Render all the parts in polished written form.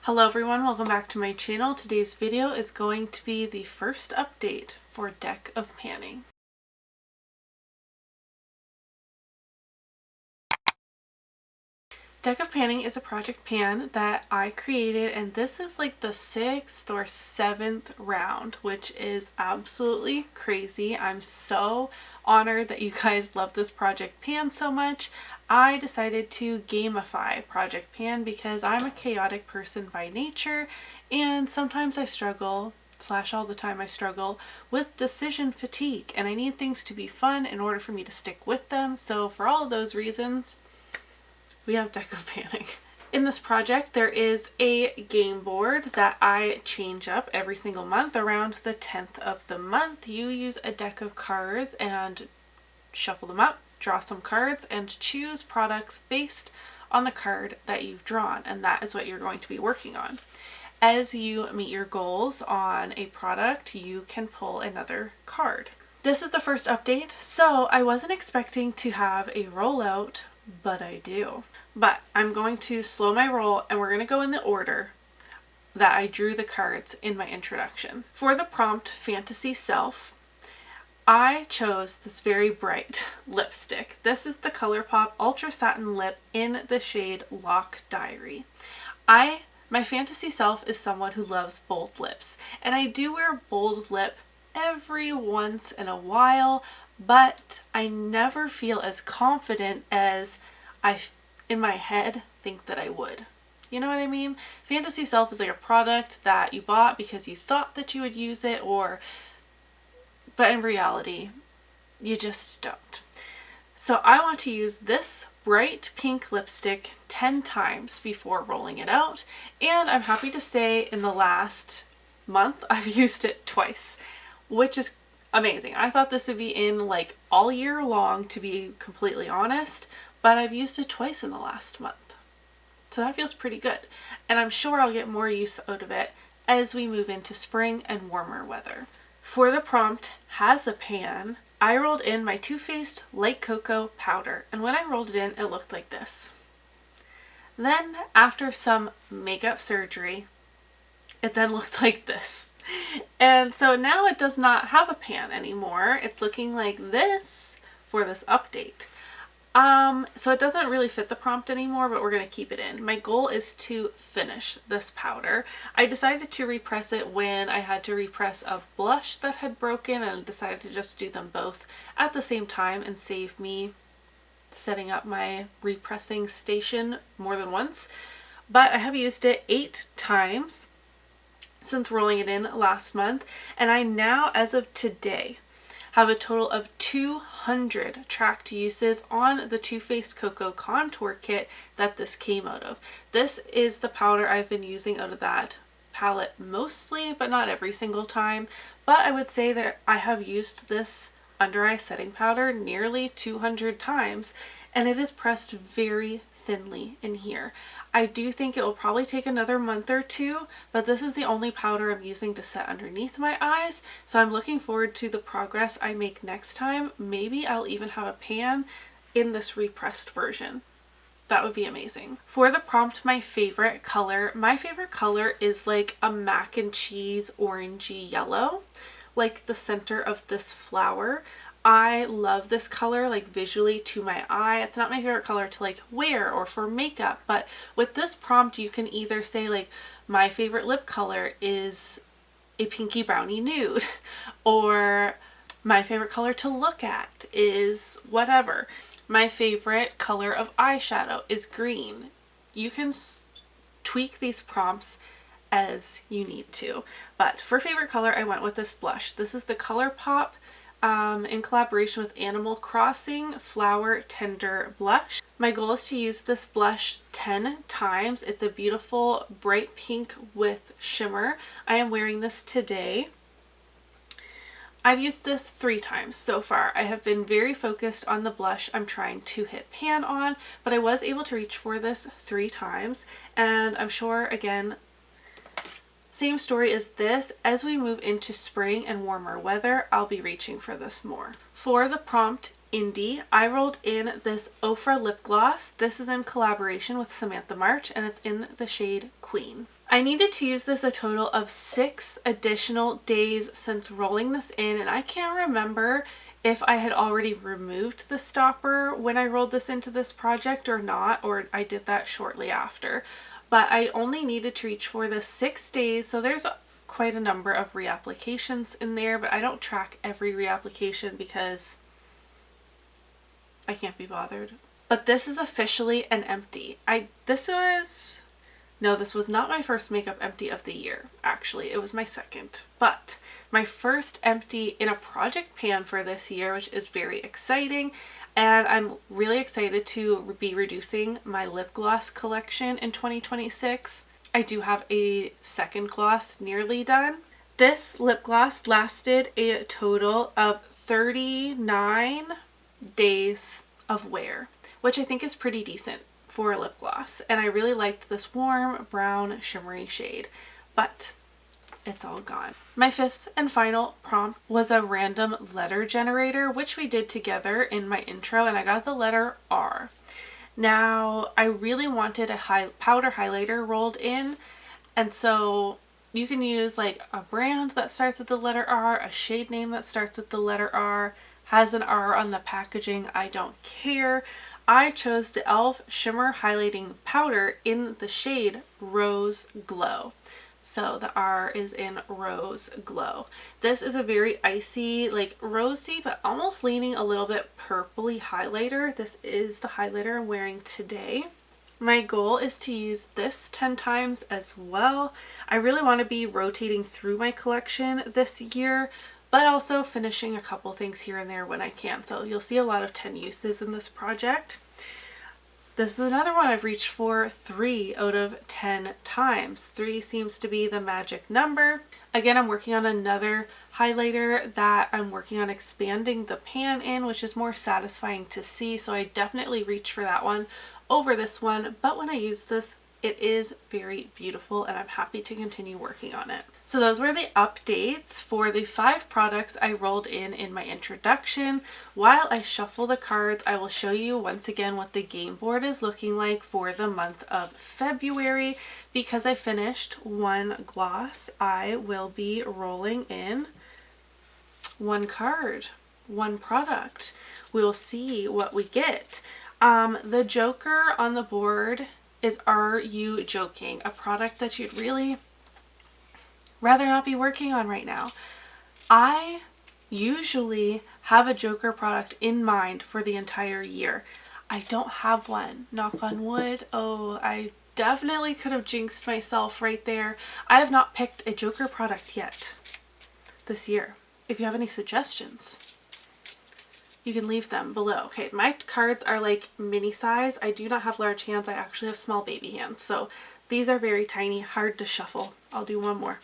Hello everyone, welcome back to my channel. Today's video is going to be the first update for Deck of Panning. Deck of Panning is a project pan that I created, and this is like the 6th or 7th round, which is absolutely crazy. I'm so honored that you guys love this project pan so much. I decided to gamify project pan because I'm a chaotic person by nature, and sometimes I struggle / all the time I struggle with decision fatigue, and I need things to be fun in order for me to stick with them. So for all of those reasons, we have Deck of Panning. In this project, there is a game board that I change up every single month. Around the 10th of the month, you use a deck of cards and shuffle them up, draw some cards, and choose products based on the card that you've drawn, and that is what you're going to be working on. As you meet your goals on a product, you can pull another card. This is the first update, so I wasn't expecting to have a rollout, but I do. But I'm going to slow my roll, and we're going to go in the order that I drew the cards in my introduction. For the prompt Fantasy Self, I chose this very bright lipstick. This is the ColourPop Ultra Satin Lip in the shade Lock Diary. My fantasy self is someone who loves bold lips, and I do wear bold lip every once in a while, but I never feel as confident as in my head think that I would. You know what I mean? Fantasy Self is like a product that you bought because you thought that you would use it, but in reality, you just don't. So I want to use this bright pink lipstick 10 times before rolling it out, and I'm happy to say in the last month I've used it twice, which is amazing. I thought this would be in like all year long, to be completely honest, but I've used it twice in the last month. So that feels pretty good. And I'm sure I'll get more use out of it as we move into spring and warmer weather. For the prompt Has a Pan, I rolled in my Too Faced Light Cocoa powder. And when I rolled it in, it looked like this. Then after some makeup surgery, it then looked like this. And so now it does not have a pan anymore. It's looking like this for this update. So it doesn't really fit the prompt anymore, but we're going to keep it in. My goal is to finish this powder. I decided to repress it when I had to repress a blush that had broken, and I decided to just do them both at the same time and save me setting up my repressing station more than once. But I have used it 8 times since rolling it in last month, and I now, as of today, have a total of 200 tracked uses on the Too Faced Cocoa Contour Kit that this came out of. This is the powder I've been using out of that palette mostly, but not every single time. But I would say that I have used this under eye setting powder nearly 200 times, and it is pressed very thinly in here. I do think it will probably take another month or two, but this is the only powder I'm using to set underneath my eyes, so I'm looking forward to the progress I make next time. Maybe I'll even have a pan in this repressed version. That would be amazing. For the prompt my favorite color is like a mac and cheese orangey yellow, like the center of this flower. I love this color, like visually to my eye. It's not my favorite color to like wear or for makeup, but with this prompt you can either say like my favorite lip color is a pinky brownie nude, or my favorite color to look at is whatever. My favorite color of eyeshadow is green. You can tweak these prompts as you need to, but for favorite color I went with this blush. This is the ColourPop in collaboration with Animal Crossing Flower Tender Blush. My goal is to use this blush 10 times. It's a beautiful bright pink with shimmer. I am wearing this today. I've used this 3 times so far. I have been very focused on the blush I'm trying to hit pan on, but I was able to reach for this 3 times, and I'm sure, again, same story as this. As we move into spring and warmer weather, I'll be reaching for this more. For the prompt Indie, I rolled in this Ofra lip gloss. This is in collaboration with Samantha March, and it's in the shade Queen. I needed to use this a total of 6 additional days since rolling this in, and I can't remember if I had already removed the stopper when I rolled this into this project or not, or I did that shortly after. But I only needed to reach for the 6 days, so there's quite a number of reapplications in there, but I don't track every reapplication because I can't be bothered. But this is officially an empty. This was not my first makeup empty of the year, actually. It was my second. But my first empty in a project pan for this year, which is very exciting. And I'm really excited to be reducing my lip gloss collection in 2026. I do have a second gloss nearly done. This lip gloss lasted a total of 39 days of wear, which I think is pretty decent for a lip gloss. And I really liked this warm brown shimmery shade, but it's all gone. My fifth and final prompt was a random letter generator, which we did together in my intro, and I got the letter R. Now, I really wanted a powder highlighter rolled in, and so you can use like a brand that starts with the letter R, a shade name that starts with the letter R, has an R on the packaging, I don't care. I chose the e.l.f. Shimmer Highlighting Powder in the shade Rose Glow. So the R is in Rose Glow. This is a very icy, like rosy, but almost leaning a little bit purpley highlighter. This is the highlighter I'm wearing today. My goal is to use this 10 times as well. I really want to be rotating through my collection this year, but also finishing a couple things here and there when I can. So you'll see a lot of 10 uses in this project. This is another one I've reached for 3 out of 10 times. 3 seems to be the magic number. Again, I'm working on another highlighter that I'm working on expanding the pan in, which is more satisfying to see. So I definitely reach for that one over this one. But when I use this, it is very beautiful and I'm happy to continue working on it. So those were the updates for the 5 products I rolled in my introduction. While I shuffle the cards, I will show you once again what the game board is looking like for the month of February. Because I finished one gloss, I will be rolling in one card, one product. We'll see what we get. The Joker on the board is Are You Joking? A product that you'd really rather not be working on right now. I usually have a Joker product in mind for the entire year. I don't have one, knock on wood. Oh, I definitely could have jinxed myself right there. I have not picked a Joker product yet this year. If you have any suggestions, you can leave them below. Okay, my cards are like mini size. I do not have large hands. I actually have small baby hands. So these are very tiny, hard to shuffle. I'll do one more.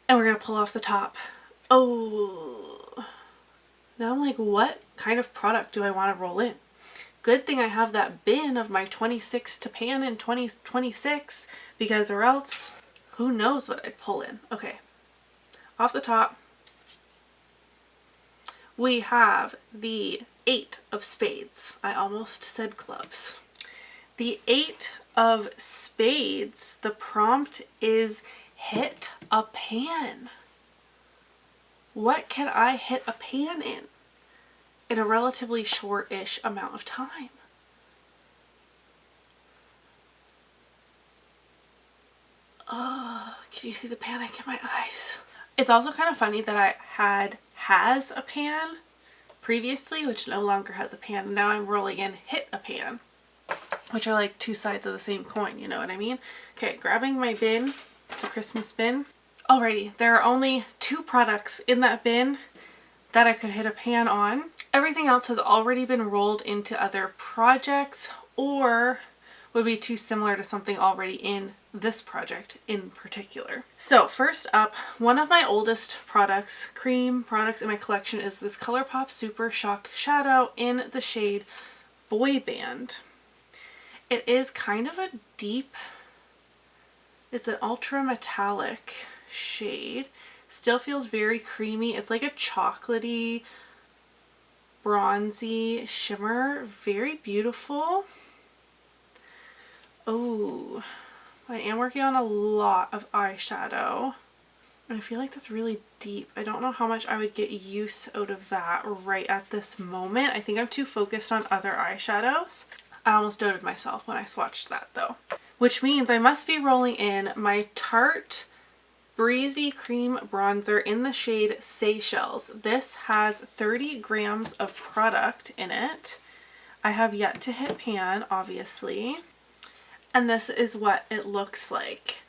And we're going to pull off the top. Oh, now I'm like, what kind of product do I want to roll in? Good thing I have that bin of my 26 to pan in 2026, because or else who knows what I'd pull in. Okay, off the top, we have the 8 of spades. I almost said clubs. The 8 of spades, the prompt is hit a pan. What can I hit a pan in a relatively short-ish amount of time? Oh, can you see the panic in my eyes? It's also kind of funny that I has a pan previously, which no longer has a pan, and now I'm rolling in hit a pan, which are like 2 sides of the same coin, you know what I mean? Okay, grabbing my bin. It's a Christmas bin. Alrighty, there are only 2 products in that bin that I could hit a pan on. Everything else has already been rolled into other projects or would be too similar to something already in this project in particular. So first up, one of my oldest cream products in my collection is this ColourPop Super Shock Shadow in the shade Boy Band. It is kind of a deep, it's an ultra metallic shade. Still feels very creamy. It's like a chocolatey, bronzy shimmer. Very beautiful. Oh, But I am working on a lot of eyeshadow. And I feel like that's really deep. I don't know how much I would get use out of that right at this moment. I think I'm too focused on other eyeshadows. I almost doubted myself when I swatched that though. Which means I must be rolling in my Tarte Breezy Cream Bronzer in the shade Seychelles. This has 30 grams of product in it. I have yet to hit pan, obviously. And this is what it looks like.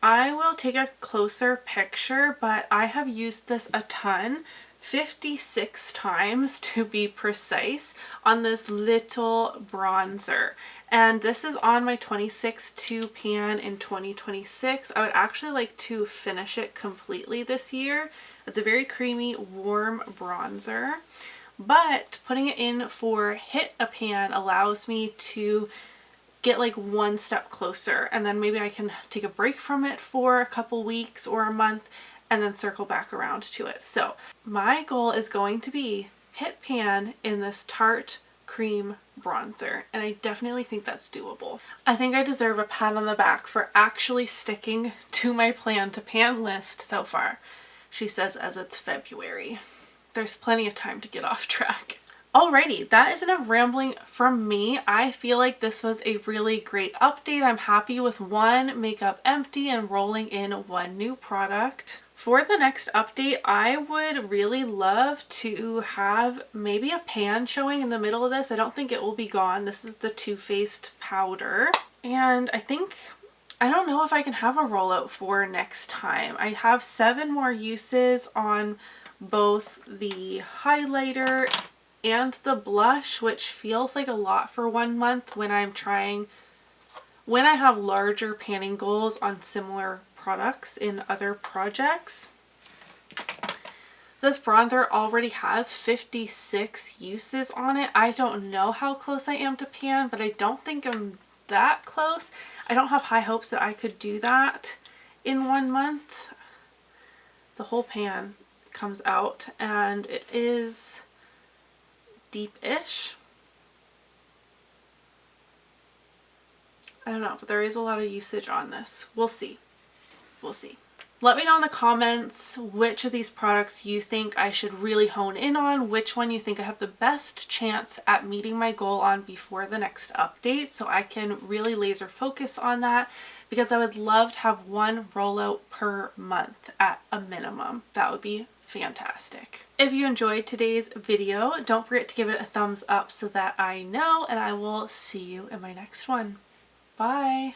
I will take a closer picture, but I have used this a ton, 56 times to be precise, on this little bronzer. And this is on my 26-2 pan in 2026. I would actually like to finish it completely this year. It's a very creamy, warm bronzer, but putting it in for hit a pan allows me to get like one step closer, and then maybe I can take a break from it for a couple weeks or a month and then circle back around to it. So my goal is going to be hit pan in this Tarte Cream Bronzer, and I definitely think that's doable. I think I deserve a pat on the back for actually sticking to my plan to pan list so far. She says as it's February. There's plenty of time to get off track. Alrighty, that is enough rambling from me. I feel like this was a really great update. I'm happy with one makeup empty and rolling in one new product. For the next update, I would really love to have maybe a pan showing in the middle of this. I don't think it will be gone. This is the Too Faced powder. And I don't know if I can have a rollout for next time. I have 7 more uses on both the highlighter and the blush, which feels like a lot for 1 month when I have larger panning goals on similar products in other projects. This bronzer already has 56 uses on it. I don't know how close I am to pan, but I don't think I'm that close. I don't have high hopes that I could do that in 1 month. The whole pan comes out and it is deep-ish. I don't know, but there is a lot of usage on this. We'll see. We'll see. Let me know in the comments which of these products you think I should really hone in on, which one you think I have the best chance at meeting my goal on before the next update, so I can really laser focus on that, because I would love to have one rollout per month at a minimum. That would be fantastic. If you enjoyed today's video, don't forget to give it a thumbs up so that I know, and I will see you in my next one. Bye!